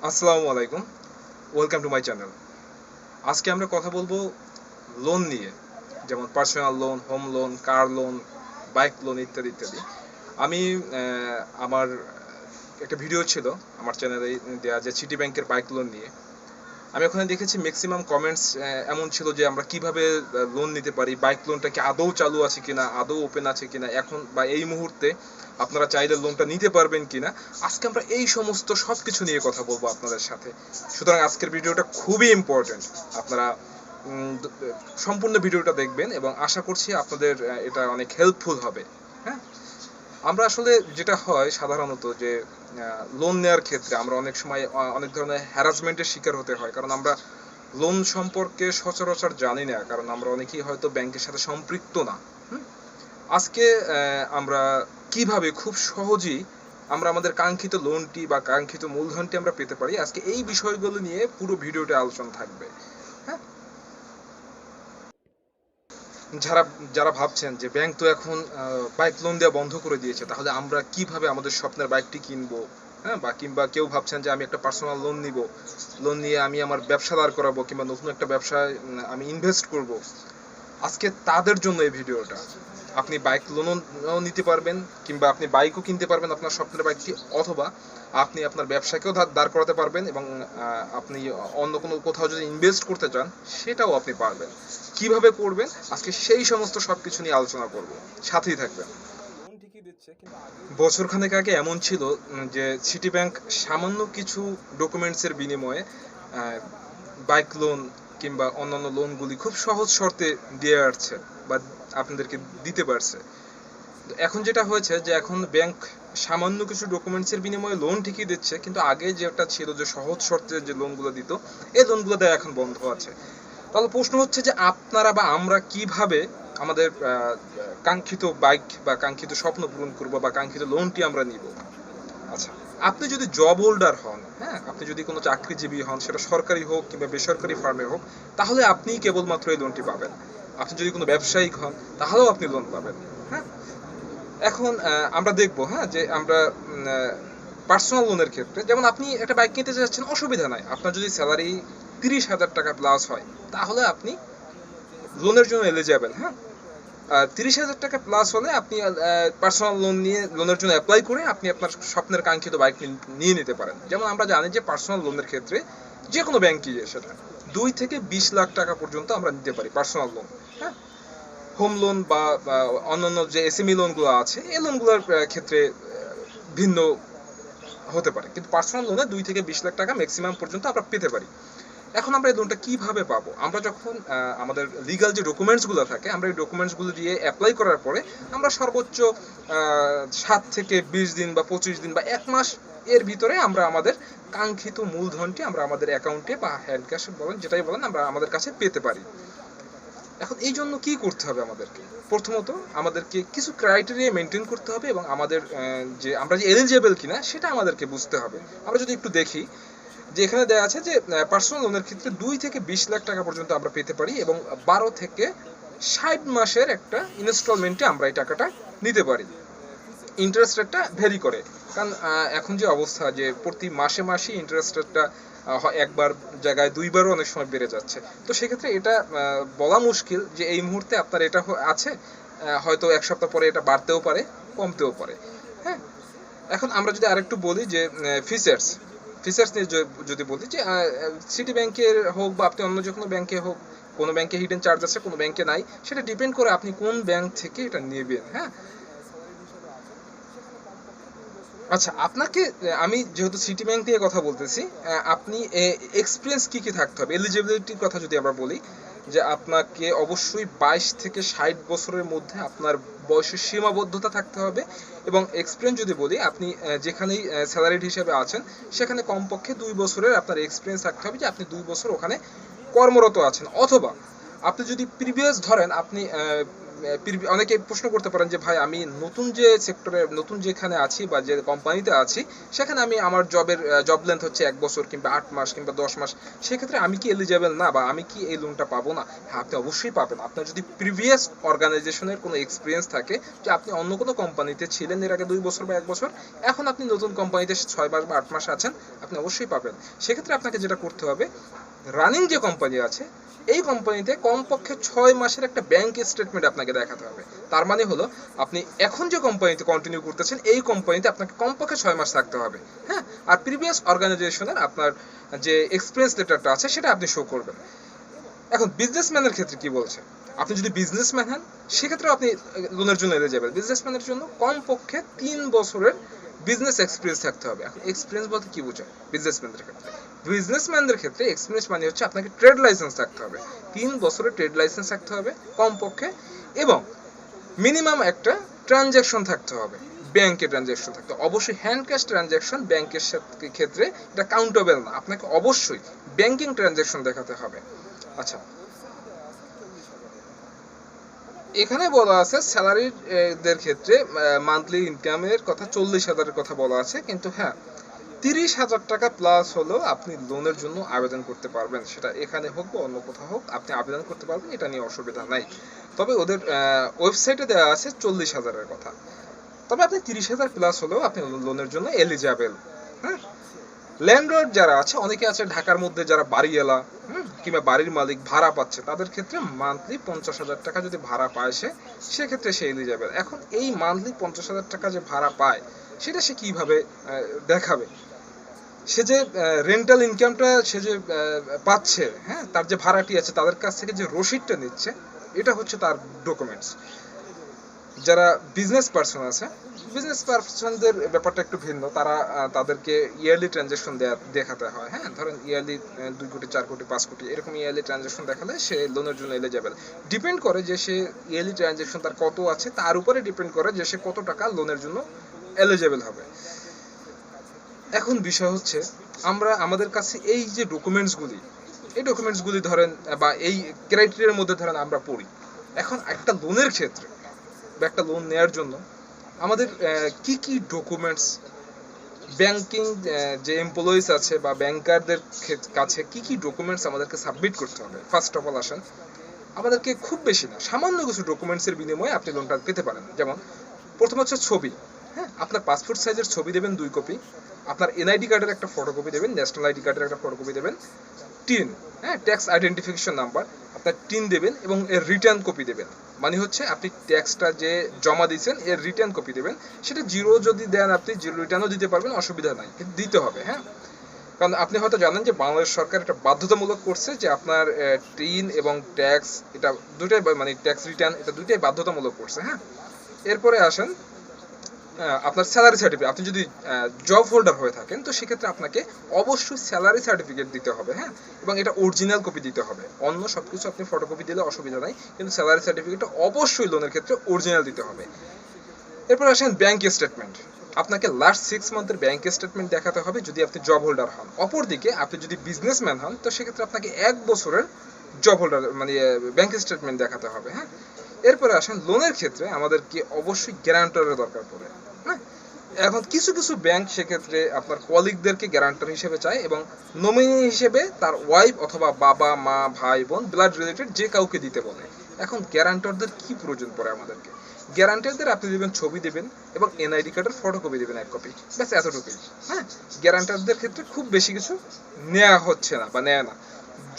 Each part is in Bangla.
আসসালামু আলাইকুম। Welcome to my channel. আজকে আমরা কথা বলবো লোন নিয়ে, যেমন personal loan, home loan, car loan, bike loan ইত্যাদি ইত্যাদি। আমি আমার একটা ভিডিও ছিল আমার চ্যানেলে দেওয়া, যে সিটি ব্যাংকের বাইক লোন নিয়ে। আমি ওখানে দেখেছি ম্যাক্সিমাম কমেন্টস এমন ছিল যে আমরা কিভাবে লোন নিতে পারি, বাইক লোনটা কি আদৌ চালু আছে কিনা, আদৌ ওপেন আছে কিনা, এখন বা এই মুহূর্তে আপনারা চাইলে লোনটা নিতে পারবেন কিনা। আজকে আমরা এই সমস্ত সব কিছু নিয়ে কথা বলবো আপনাদের সাথে। সুতরাং আজকের ভিডিওটা খুবই ইম্পর্টেন্ট। আপনারা সম্পূর্ণ ভিডিওটা দেখবেন এবং আশা করছি আপনাদের এটা অনেক হেল্পফুল হবে। হ্যাঁ, আমরা আসলে যেটা হয় সাধারণত যে লোন নেওয়ার ক্ষেত্রে আমরা অনেক সময় অনেক ধরনের হ্যারাসমেন্টের শিকার হতে হয়, কারণ আমরা লোন সম্পর্কে সচরাচর জানি না, কারণ আমরা অনেকেই হয়তো ব্যাংকের সাথে সম্পৃক্ত না। আজকে আমরা কিভাবে খুব সহজেই আমরা আমাদের কাঙ্ক্ষিত লোনটি বা কাঙ্ক্ষিত মূলধনটি আমরা পেতে পারি, আজকে এই বিষয়গুলো নিয়ে পুরো ভিডিওতে আলোচনা থাকবে। হ্যাঁ, যারা যারা ভাবছেন যে ব্যাংক তো এখন বাইক লোন দেওয়া বন্ধ করে দিয়েছে, তাহলে আমরা কিভাবে আমাদের স্বপ্নের বাইকটি কিনবো। হ্যাঁ, বা কিংবা কেউ ভাবছেন যে আমি একটা পার্সোনাল লোন নিব, লোন নিয়ে আমি আমার ব্যবসা দাঁড় করাবো কিংবা নতুন একটা ব্যবসায় আমি ইনভেস্ট করব। আজকে তাদের জন্য এই ভিডিওটা। আপনি বাইক লোনও নিতে পারবেন, কিংবা আপনি বাইকও কিনতে পারবেন আপনার স্বপ্নের বাইকটি, অথবা আপনি আপনার ব্যবসাকেও দাঁড় করাতে পারবেন এবং আপনি অন্য কোনো কোথাও যদি ইনভেস্ট করতে চান সেটাও আপনি পারবেন। কিভাবে করবেন আজকে সেই সমস্ত সব কিছু নিয়ে আলোচনা করব, সাথেই থাকবেন। বছরখানেক আগে এমন ছিল যে সিটি ব্যাংক সামান্য কিছু ডকুমেন্টসের বিনিময়ে বাইক লোন কিংবা অন্যান্য লোনগুলি খুব সহজ শর্তে দিয়ে আসছে বা আপনাদেরকে দিতে পারছে। এখন যেটা হয়েছে যে এখন ব্যাংক সামান্য কিছু ডকুমেন্টসের বিনিময়ে লোন ঠিকই দিচ্ছে, কিন্তু আগে যেটা ছিল যে সহজ শর্তে যে লোনগুলো দিত, এই লোনগুলো দেওয়া এখন বন্ধ আছে। তাহলে প্রশ্ন হচ্ছে যে আপনারা বা আমরা কিভাবে আমাদের কাঙ্ক্ষিত বাইক বা কাঙ্ক্ষিত স্বপ্ন পূরণ করব বা কাঙ্ক্ষিত লোনটি আমরা নিব। আচ্ছা, আপনি যদি জব হোল্ডার হন, হ্যাঁ, আপনি যদি কোনো চাকরিজীবী হন, সেটা সরকারি হোক কিংবা বেসরকারি ফার্মে হোক, তাহলে আপনি কেবলমাত্র এই লোনটি পাবেন। আপনি যদি কোনো ব্যবসায়িক হন তাহলেও আপনি লোন পাবেন। হ্যাঁ, এখন আমরা দেখবো, হ্যাঁ, যে আমরা পার্সোনাল লোনের ক্ষেত্রে যেমন আপনি একটা বাইক কিনতে চাচ্ছেন, অসুবিধা নাই। আপনার যদি স্যালারি 30,000 টাকা প্লাস হয় তাহলে আপনি লোনের জন্য এলিজিবল। হ্যাঁ, 30,000 টাকা প্লাস হলে আপনি পার্সোনাল লোন নিয়ে লোনের জন্য অ্যাপ্লাই করে আপনি আপনার স্বপ্নের কাঙ্ক্ষিত বাইক নিয়ে নিতে পারেন। যেমন আমরা জানি যে পার্সোনাল লোনের ক্ষেত্রে যে কোনো ব্যাংকই সেটা 2 থেকে 20 লাখ টাকা পর্যন্ত আমরা নিতে পারি পার্সোনাল লোন। হ্যাঁ, হোম লোন বা অন্যান্য যে এসএমই লোনগুলো আছে এই লোনগুলোর ক্ষেত্রে ভিন্ন হতে পারে, কিন্তু পার্সোনাল লোনে 2 থেকে 20 লাখ টাকা ম্যাক্সিমাম পর্যন্ত আমরা পেতে পারি। এখন আমরা এই লোনটা কিভাবে পাবো? আমরা যখন আমাদের লিগাল যে ডকুমেন্টসগুলো থাকে, আমরা এই ডকুমেন্টসগুলো দিয়ে অ্যাপ্লাই করার পরে আমরা সর্বোচ্চ 7 থেকে 20 দিন বা 25 দিন বা 1 মাস এর ভিতরে আমরা আমাদের কাঙ্ক্ষিত মূলধনটি আমরা আমাদের অ্যাকাউন্টে বা হ্যান্ড ক্যাশ বলেন, যেটাই বলেন, আমরা আমাদের কাছে পেতে পারি। এখন এই জন্য কি করতে হবে আমাদেরকে? প্রথমত আমাদেরকে কিছু ক্রাইটেরিয়া মেনটেন করতে হবে এবং আমাদের যে আমরা যে এলিজিবল কিনা সেটা আমাদেরকে বুঝতে হবে। আমরা যদি একটু দেখি যে এখানে দেওয়া আছে যে পার্সোনাল লোনের ক্ষেত্রে 2 থেকে 20 লাখ টাকা পর্যন্ত আমরা পেতে পারি এবং 12 থেকে 60 মাসের একটা ইনস্টলমেন্টে আমরা এই টাকাটা নিতে পারি। ইন্টারেস্ট রেটটা ভ্যারি করে, কারণ এখন যে অবস্থা যে প্রতি মাসে মাসে ইন্টারেস্ট রেটটা একবার জায়গায় দুইবারও অনেক সময় বেড়ে যাচ্ছে। তো সেক্ষেত্রে এটা বলা মুশকিল যে এই মুহূর্তে আপনার এটা আছে, হয়তো এক সপ্তাহ পরে এটা বাড়তেও পারে, কমতেও পারে। হ্যাঁ, এখন আমরা যদি আরেকটু বলি যে ফিচার্স ফিচার্স নিয়ে যদি বলি যে সিটি ব্যাংকের হোক বা আপনি অন্য যে কোনো ব্যাংকে হোক, কোনো ব্যাংকে হিডেন চার্জ আছে, কোনো ব্যাংকে নাই, সেটা ডিপেন্ড করে আপনি কোন ব্যাংক থেকে এটা নেবেন। হ্যাঁ, আচ্ছা, আপনাকে আমি যেহেতু সিটি ব্যাংক দিয়ে কথা বলতেছি, আপনি এক্সপিরিয়েন্স কি কি থাকতে হবে? এলিজিবিলিটির কথা যদি আমরা বলি, যে আপনাকে অবশ্যই 22 থেকে 60 বছরের মধ্যে আপনার বয়সের সীমাবদ্ধতা থাকতে হবে। এবং এক্সপিরিয়েন্স যদি বলি, আপনি যেখানেই স্যালারিড হিসেবে আছেন সেখানে কমপক্ষে 2 বছরের আপনার এক্সপিরিয়েন্স থাকতে হবে, যে আপনি 2 বছর ওখানে কর্মরত আছেন। অথবা আপনি যদি প্রিভিয়াস ধরেন আপনি অনেকে প্রশ্ন করতে পারেন যে ভাই আমি নতুন যে সেক্টরে নতুন যেখানে আছি বা যে কোম্পানিতে আছি সেখানে আমি আমার জব লেন্থ হচ্ছে 1 বছর কিংবা 8 মাস কিংবা 10 মাস, সেক্ষেত্রে আমি কি এলিজেবল না বা আমি কি এই লোনটা পাবো না? হ্যাঁ, আপনি অবশ্যই পাবেন। আপনার যদি প্রিভিয়াস অর্গানাইজেশনের কোনো এক্সপিরিয়েন্স থাকে, যে আপনি অন্য কোনো কোম্পানিতে ছিলেন এর আগে 2 বছর বা 1 বছর, এখন আপনি নতুন কোম্পানিতে 6 মাস বা 8 মাস আছেন, আপনি অবশ্যই পাবেন। সেক্ষেত্রে আপনাকে যেটা করতে হবে, রানিং যে কোম্পানি আছে এই কোম্পানিতে কমপক্ষে 6 মাসের একটা ব্যাংক স্টেটমেন্ট আপনাকে দেখাতে হবে। তার মানে হলো আপনি এখন যে কোম্পানিতে কন্টিনিউ করতেছেন এই কোম্পানিতে আপনাকে কমপক্ষে 6 মাস থাকতে হবে। হ্যাঁ, আর প্রিভিয়াস অর্গানাইজেশনের আপনার যে এক্সপিরিয়েন্স লেটারটা আছে সেটা আপনি শো করবেন। এখন বিজনেসম্যানের ক্ষেত্রে কি বলছে, আপনি যদি বিজনেসম্যান হন সেক্ষেত্রে আপনি লোনের জন্য এলিজিবল। বিজনেসম্যানের জন্য কমপক্ষে 3 বছরের বিজনেস এক্সপিরিয়েন্স থাকতে হবে। এখন এক্সপিরিয়েন্স বলতে কি বোঝায় বিজনেসম্যানদের ক্ষেত্রে? বিজনেসম্যানদের ক্ষেত্রে এক্সপিরিয়েন্স মানে হচ্ছে আপনাকে ট্রেড লাইসেন্স থাকতে হবে, 3 বছরের ট্রেড লাইসেন্স থাকতে হবে কমপক্ষে, এবং মিনিমাম একটা ট্রানজ্যাকশন থাকতে হবে, ব্যাংকে ট্রানজ্যাকশন থাকতে হবে। অবশ্যই হ্যান্ড ক্যাশ ট্রানজ্যাকশন ব্যাংকের ক্ষেত্রে এটা কাউন্টেবল না, আপনাকে অবশ্যই ব্যাংকিং ট্রানজ্যাকশন দেখাতে হবে। আচ্ছা, এখানে বলা আছে স্যালারিদের ক্ষেত্রে মান্থলি ইনকামের কথা 40,000-এর কথা বলা আছে, কিন্তু হ্যাঁ 30,000 টাকা প্লাস হলেও আপনি লোনের জন্য আবেদন করতে পারবেন। সেটা এখানে হোক বা অন্য কোথাও হোক আপনি আবেদন করতে পারবেন, এটা নিয়ে অসুবিধা নাই। তবে ওদের ওয়েবসাইটে দেওয়া আছে 40,000-এর কথা, তবে আপনি 30,000 প্লাস হলেও আপনি লোনের জন্য এলিজিবল। হ্যাঁ, ল্যান্ডলর্ড যারা আছে, অনেকে আছে ঢাকার মধ্যে যারা বাড়িওয়ালা কিংবা বাড়ির মালিক ভাড়া পাচ্ছে, তাদের ক্ষেত্রে মান্থলি 50,000 টাকা যদি ভাড়া পায় সেক্ষেত্রে সে এলিজিবল। এখন এই মান্থলি 50,000 টাকা যে ভাড়া পায় সেটা সে কিভাবে দেখাবে? সে যে রেন্টাল ইনকামটা সে যে পাচ্ছে, হ্যাঁ, তার যে ভাড়াটি আছে তাদের কাছ থেকে যে রসিদটা নিচ্ছে, এটা হচ্ছে তার ডকুমেন্টস। যারা বিজনেস পার্সন আছে, বিজনেস পার্সনদের ব্যাপারটা একটু ভিন্ন, তারা তাদেরকে ইয়ারলি ট্রানজ্যাকশন দেখাতে হয়। হ্যাঁ, ধরেন ইয়ারলি 2 কোটি 4 কোটি 5 কোটি এরকম ইয়ারলি ট্রানজ্যাকশন দেখালে সে লোনের জন্য এলিজিবল। ডিপেন্ড করে যে সে ইয়ারলি ট্রানজ্যাকশন তার কত আছে, তার উপরে ডিপেন্ড করে যে সে কত টাকা লোনের জন্য এলিজিবল হবে। এখন বিষয় হচ্ছে, আমরা আমাদের কাছে এই যে ডকুমেন্টসগুলি ধরেন বা এই ক্রাইটেরিয়ার মধ্যে ধরেন আমরা পড়ি। এখন একটা লোনের ক্ষেত্রে বা একটা লোন নেওয়ার জন্য আমাদের কি কি ডকুমেন্টস, ব্যাংকিং যে এমপ্লয়িজ আছে বা ব্যাংকারদের কাছে কি কি ডকুমেন্টস আমাদেরকে সাবমিট করতে হবে? ফার্স্ট অফ অল আসেন, আমাদেরকে খুব বেশি না, সামান্য কিছু ডকুমেন্টসের বিনিময়ে আপনি লোনটা পেতে পারেন। যেমন প্রথম হচ্ছে ছবি। হ্যাঁ, আপনার পাসপোর্ট সাইজের ছবি দেবেন 2 কপি, আপনার এনআইডি কার্ডের একটা ফটোকপি দেবেন, ন্যাশনাল আইডি কার্ডের একটা ফটোকপি দেবেন, টিন, হ্যাঁ, ট্যাক্স আইডেন্টিফিকেশন নাম্বার আপনার টিন দেবেন, এবং এর রিটার্ন কপি দেবেন। মানে হচ্ছে আপনি ট্যাক্সটা যে জমা দিয়েছেন এর রিটার্ন কপি দেবেন। সেটা জিরো যদি দেন আপনি জিরো রিটার্নও দিতে পারবেন, অসুবিধা নাই, কিন্তু দিতে হবে। হ্যাঁ, কারণ আপনি হয়তো জানেন যে বাংলাদেশ সরকার এটা বাধ্যতামূলক করছে যে আপনার টিন এবং ট্যাক্স এটা দুটাই, মানে ট্যাক্স রিটার্ন এটা দুটাই বাধ্যতামূলক করছে। হ্যাঁ, এরপরে আসেন আপনার স্যালারি সার্টিফিকেট। আপনি যদি জব হোল্ডার হয়ে থাকেন তো সেক্ষেত্রে আপনাকে অবশ্যই স্যালারি সার্টিফিকেট দিতে হবে। হ্যাঁ, এবং এটা অরিজিনাল কপি দিতে হবে, অন্য সবকিছু আপনি ফটোকপি দিলে অসুবিধা নাই, কিন্তু স্যালারি সার্টিফিকেটটা অবশ্যই লোনের ক্ষেত্রে অরিজিনাল দিতে হবে। এরপর আসেন ব্যাংক স্টেটমেন্ট। আপনাকে লাস্ট 6 মান্থের ব্যাংক স্টেটমেন্ট দেখাতে হবে যদি আপনি জব হোল্ডার হন। অপরদিকে আপনি যদি বিজনেসম্যান হন তো সেক্ষেত্রে আপনাকে 1 বছরের জব হোল্ডার মানে ব্যাংক স্টেটমেন্ট দেখাতে হবে। হ্যাঁ, এরপরে আসেন লোনের ক্ষেত্রে আমাদেরকে অবশ্যই গ্যারান্টরের দরকার পড়ে। হ্যাঁ, এখন কিছু কিছু ব্যাংক সেক্ষেত্রে আপনার কলিগদেরকে গ্যারান্টর হিসেবে চায়, এবং নমিনি হিসেবে তার ওয়াইফ অথবা বাবা মা ভাই বোন ব্লাড রিলেটেড যে কাউকে দিতে বলে। এখন গ্যারান্টরদের কি প্রয়োজন পড়ে আমাদেরকে? গ্যারান্টারদের আপনি দেবেন ছবি দেবেন এবং এনআইডি কার্ডের ফটোকপি দেবেন 1 কপি, ব্যাস এতটুকুই। হ্যাঁ, গ্যারান্টারদের ক্ষেত্রে খুব বেশি কিছু নেওয়া হচ্ছে না বা নেয় না।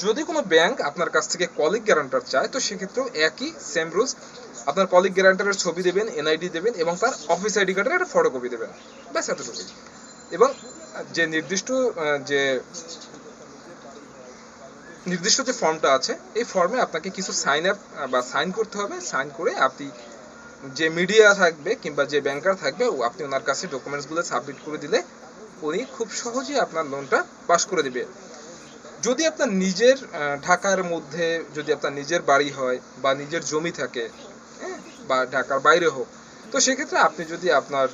যদি কোনো ব্যাংক আপনার কাছ থেকে কলিগ গ্যারান্টার চায় তো সেক্ষেত্রেও একই সেম রুলস, আপনার কলিগ গ্যারান্টারের ছবি দেবেন, এনআইডি দেবেন এবং তার অফিস আইডি কার্ডের একটা ফটোকপি দেবেন, ব্যাস এতটুকুই। এবং যে নির্দিষ্ট যে ফর্মটা আছে এই ফর্মে আপনাকে কিছু সাইন করতে হবে। সাইন করে আপনি যে মিডিয়া থাকবে কিংবা যে ব্যাংকার থাকবে আপনি ওনার কাছে ডকুমেন্টসগুলো সাবমিট করে দিলে উনি খুব সহজেই আপনার লোনটা পাস করে দিবে। যদি আপনার নিজের ঢাকার মধ্যে যদি আপনার নিজের বাড়ি হয় বা নিজের জমি থাকে, হ্যাঁ, বা ঢাকার বাইরে হোক, তো সেক্ষেত্রে আপনি যদি আপনার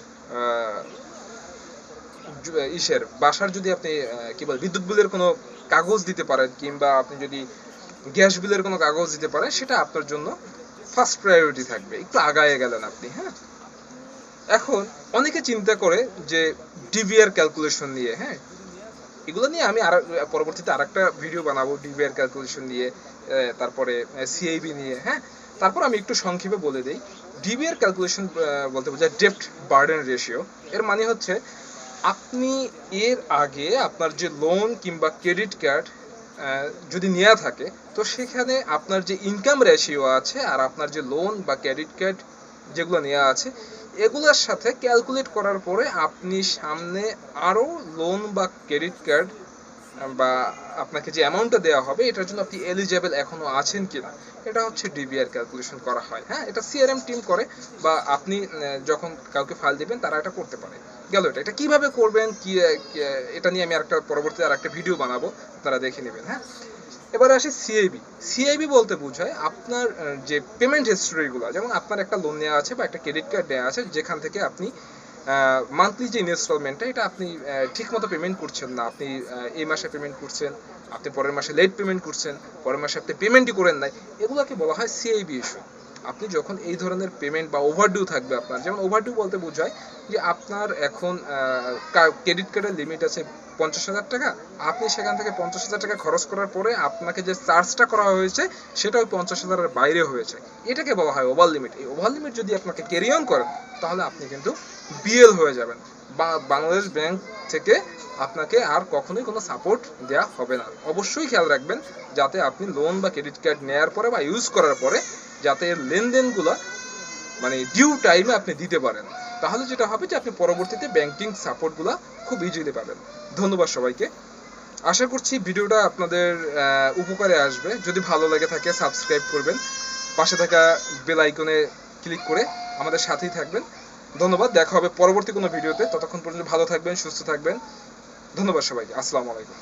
বাসার যদি আপনি কি বলে বিদ্যুৎ বিলের কোনো কাগজ দিতে পারেন কিংবা আপনি যদি গ্যাস বিলের কোনো কাগজ দিতে পারেন, সেটা আপনার জন্য ফার্স্ট প্রায়োরিটি থাকবে, একটু আগায় গেলেন আপনি। হ্যাঁ, এখন অনেকে চিন্তা করে যে ডিভিআর ক্যালকুলেশন নিয়ে, হ্যাঁ এগুলো নিয়ে আমি আর পরবর্তীতে আরেকটা ভিডিও বানাবো ডিভিআর ক্যালকুলেশন নিয়ে, তারপরে সিআইবি নিয়ে। হ্যাঁ, তারপর আমি একটু সংক্ষেপে বলে দিই। ডিভিআর ক্যালকুলেশন বলতে বোঝায় ডেপ্ট বার্ডেন রেশিও। এর মানে হচ্ছে আপনি এর আগে আপনার যে লোন কিংবা ক্রেডিট কার্ড যদি নেওয়া থাকে, তো সেখানে আপনার যে ইনকাম রেশিও আছে আর আপনার যে লোন বা ক্রেডিট কার্ড যেগুলো নেওয়া আছে এগুলোর সাথে ক্যালকুলেট করার পরে আপনি সামনে আরও লোন বা ক্রেডিট কার্ড বা আপনাকে যে অ্যামাউন্টটা দেওয়া হবে এটার জন্য আপনি এলিজেবল এখনো আছেন কিনা, এটা হচ্ছে ডিবিআর ক্যালকুলেশন করা হয়। হ্যাঁ, এটা সিআরএম টিম করে বা আপনি যখন কাউকে ফাইল দিবেন তারা এটা করতে পারে। গেল এটা কিভাবে করবেন কি এটা নিয়ে আমি আরেকটা পরবর্তীতে আরেকটা ভিডিও বানাবো, আপনারা দেখে নেবেন। হ্যাঁ, এবারে আসি সিআইবি। সিআইবি বলতে বোঝায় আপনার যে পেমেন্ট হিস্ট্রিগুলো, যেমন আপনার একটা লোন নেওয়া আছে বা একটা ক্রেডিট কার্ড নেওয়া আছে যেখান থেকে আপনি মান্থলি যে ইনস্টলমেন্টটা এটা আপনি ঠিকমতো পেমেন্ট করছেন না, আপনি এই মাসে পেমেন্ট করছেন, আপনি পরের মাসে লেট পেমেন্ট করছেন, পরের মাসে আপনি পেমেন্টই করেন নাই, এগুলোকে বলা হয় সিআইবি ইস্যু। আপনি যখন এই ধরনের পেমেন্ট বা ওভারডিউ থাকবে আপনার, যেমন ওভারডিউ বলতে বোঝায় যে আপনার এখন ক্রেডিট কার্ডের লিমিট আছে 50,000 টাকা, আপনি সেখান থেকে 50,000 টাকা খরচ করার পরে আপনাকে যে চার্জটা করা হয়েছে সেটা ওই 50,000-এর বাইরে হয়েছে, এটাকে বলা হয় ওভার লিমিট। এই ওভার লিমিট যদি আপনাকে ক্যারি অন করেন তাহলে আপনি কিন্তু বিএল হয়ে যাবেন। বাংলাদেশ ব্যাংক থেকে আপনাকে আর কখনোই কোনো সাপোর্ট দেওয়া হবে না। অবশ্যই খেয়াল রাখবেন যাতে আপনি লোন বা ক্রেডিট কার্ড নেওয়ার পরে বা ইউজ করার পরে যাতে এর লেনদেনগুলো মানে ডিউ টাইমে আপনি দিতে পারেন, তাহলে যেটা হবে যে আপনি পরবর্তীতে ব্যাংকিং সাপোর্টগুলো খুব ইজিলি পাবেন। ধন্যবাদ সবাইকে। আশা করছি ভিডিওটা আপনাদের উপকারে আসবে। যদি ভালো লেগে থাকে সাবস্ক্রাইব করবেন, পাশে থাকা বেল আইকনে ক্লিক করে আমাদের সাথেই থাকবেন। ধন্যবাদ, দেখা হবে পরবর্তী কোনো ভিডিওতে। ততক্ষণ পর্যন্ত ভালো থাকবেন, সুস্থ থাকবেন। ধন্যবাদ সবাইকে। আসসালামু আলাইকুম।